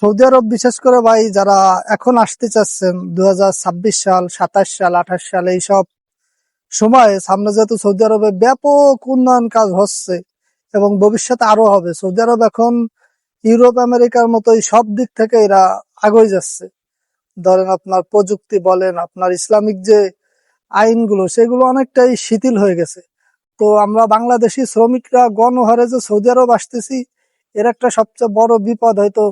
Saudi আরব বিশেষ করে ভাই যারা এখন আসতে চাচ্ছেন 2026 সাল, 27 সাল, 28 সাল এইসব সময়ে সামনে যেহেতু সৌদি আরবে ব্যাপক উন্নয়ন কাজ হচ্ছে এবং ভবিষ্যতে আরো হবে। সৌদি আরব এখন ইউরোপ আমেরিকার মতোই সব দিক থেকে এরা আগে যাচ্ছে। ধরেন আপনার প্রযুক্তি বলেন, আপনার ইসলামিক যে আইনগুলো সেগুলো অনেকটাই শিথিল হয়ে গেছে। তো আমরা বাংলাদেশি শ্রমিকরা গণহারে যে সৌদি আরব আসতেছি, এর একটা সবচেয়ে বড় বিপদ হয়তো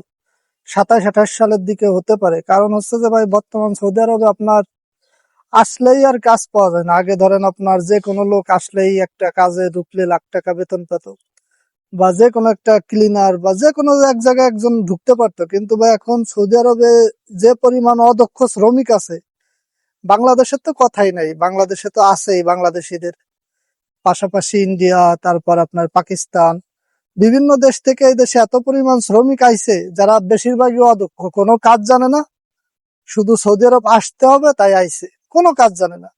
27-28 সালের দিকে হতে পারে। কারণ হচ্ছে যে ভাই বর্তমান সৌদি আরবে আপনার আসলেই আর কাজ পাওয়া যায় না। আগে ধরেন আপনার যে কোনো লোক আসলেই একটা কাজে ঢুকলে লাখ টাকা বেতন পেত, বা যে কোনো একটা ক্লিনার বা যে কোনো এক জায়গায় একজন ঢুকতে পারতো। কিন্তু ভাই এখন সৌদি আরবে যে পরিমাণ অদক্ষ শ্রমিক আছে, বাংলাদেশের তো কথাই নাই, বাংলাদেশে তো আছেই বাংলাদেশিদের পাশাপাশি ইন্ডিয়া, তারপর আপনার পাকিস্তান, বিভিন্ন দেশ থেকে এই দেশে এত পরিমাণ শ্রমিক আইছে যারা বেশিরভাগই অদক্ষ, কোনো কাজ জানে না, শুধু সৌদি আরব আসতে হবে তাই আইছে, কোনো কাজ জানে না।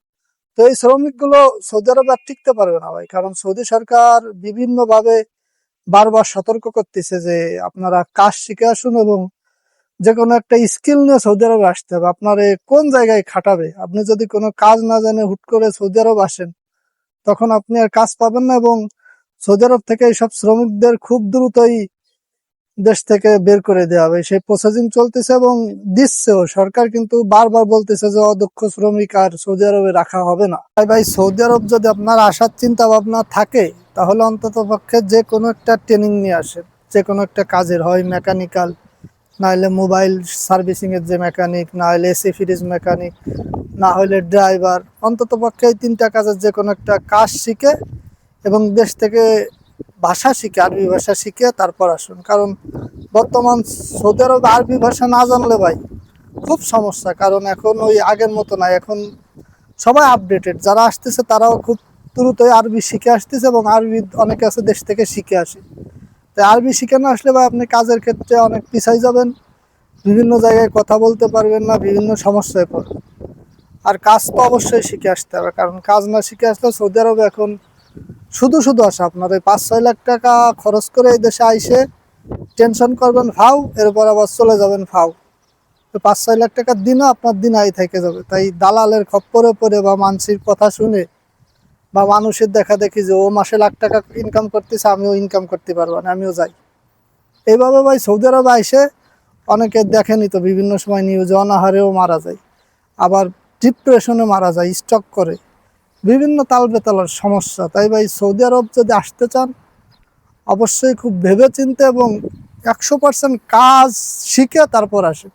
তো এই শ্রমিক গুলো সৌদি আরবে আর টিকতে পারবে না ভাই, কারণ সৌদি সরকার বিভিন্ন ভাবে বারবার সতর্ক করতেছে যে আপনারা কাজ শিখে আসুন এবং যে কোনো একটা স্কিল নিয়ে সৌদি আরবে আসতে হবে। আপনার কোন জায়গায় খাটাবে? আপনি যদি কোনো কাজ না জানে হুট করে সৌদি আরব আসেন, তখন আপনি আর কাজ পাবেন না এবং সৌদি আরব থেকে এইসব শ্রমিকদের খুব দ্রুতই দেশ থেকে বের করে দেওয়া হবে, সেই প্রসেসিং চলতেছে এবং দিচ্ছেও। সরকার কিন্তু বারবার বলতেছে যে অদক্ষ শ্রমিক আর সৌদি আরবে রাখা হবে না। তাই ভাই সৌদি আরব যদি আপনার আসার চিন্তা ভাবনা থাকে, তাহলে অন্তত পক্ষে যে কোনো একটা ট্রেনিং নিয়ে আসেন, যে কোনো একটা কাজের, হয় মেকানিক্যাল, না হলে মোবাইল সার্ভিসিং এর যে মেকানিক, না হলে এসি ফ্রিজ মেকানিক, না হলে ড্রাইভার, অন্তত পক্ষে এই তিনটা কাজের যে কোনো একটা কাজ শিখে এবং দেশ থেকে ভাষা শিখে, আরবি ভাষা শিখে তারপর আসুন। কারণ বর্তমান সৌদি আরবে আরবি ভাষা না জানলে ভাই খুব সমস্যা। কারণ এখন ওই আগের মতো নাই, এখন সবাই আপডেটেড। যারা আসতেছে তারাও খুব দ্রুতই আরবি শিখে আসতেছে এবং আরবি অনেকে আছে দেশ থেকে শিখে আসে। তাই আরবি শিখে না আসলে ভাই আপনি কাজের ক্ষেত্রে অনেক পিছাই যাবেন, বিভিন্ন জায়গায় কথা বলতে পারবেন না, বিভিন্ন সমস্যায় পড়বেন। আর কাজ তো অবশ্যই শিখে আসতে হবে, কারণ কাজ না শিখে আসলে সৌদি আরবে এখন শুধু শুধু আসা আপনার ওই 5-6 লাখ টাকা খরচ করে এই দেশে আইসে টেনশন করবেন ফাও, এরপর আবার চলে যাবেন ফাও। তো 5-6 লাখ টাকার দিনও আপনার দিন আই থেকে যাবে। তাই দালালের খপ্পরে পড়ে বা মানুষের কথা শুনে বা মানুষের দেখা দেখি যে ও মাসে লাখ টাকা ইনকাম করতেছে, আমিও ইনকাম করতে পারবো না, আমিও যাই। এইভাবে ভাই সৌদি আরবে আইসে অনেকে দেখেনি তো বিভিন্ন সময় নিউজে অনাহারেও মারা যায়, আবার ডিপ্রেশনে মারা যায়, স্ট্রোক করে, বিভিন্ন তাল বেতালের সমস্যা। তাই ভাই সৌদি আরব যদি আসতে চান, অবশ্যই খুব ভেবে চিন্তে এবং 100% কাজ শিখে তারপর আসে।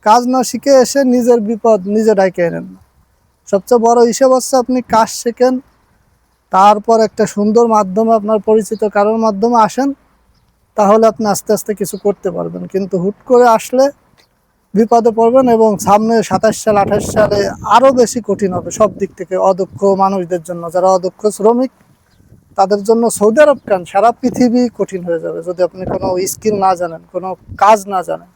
কাজ না শিখে এসে নিজের বিপদ নিজে ডাইকে এনেন না। সবচেয়ে বড় হিসেব হচ্ছে আপনি কাজ শেখেন, তারপর একটা সুন্দর মাধ্যমে আপনার পরিচিত কারোর মাধ্যমে আসেন, তাহলে আপনি আস্তে আস্তে কিছু করতে পারবেন। কিন্তু হুট করে আসলে বিপদে পড়বেন এবং সামনে 27 সাল, 28 সালে আরো বেশি কঠিন হবে সব দিক থেকে অদক্ষ মানুষদের জন্য। যারা অদক্ষ শ্রমিক তাদের জন্য সৌদি আরব কেন, সারা পৃথিবী কঠিন হয়ে যাবে যদি আপনি কোনো স্কিল না জানেন, কোনো কাজ না জানেন।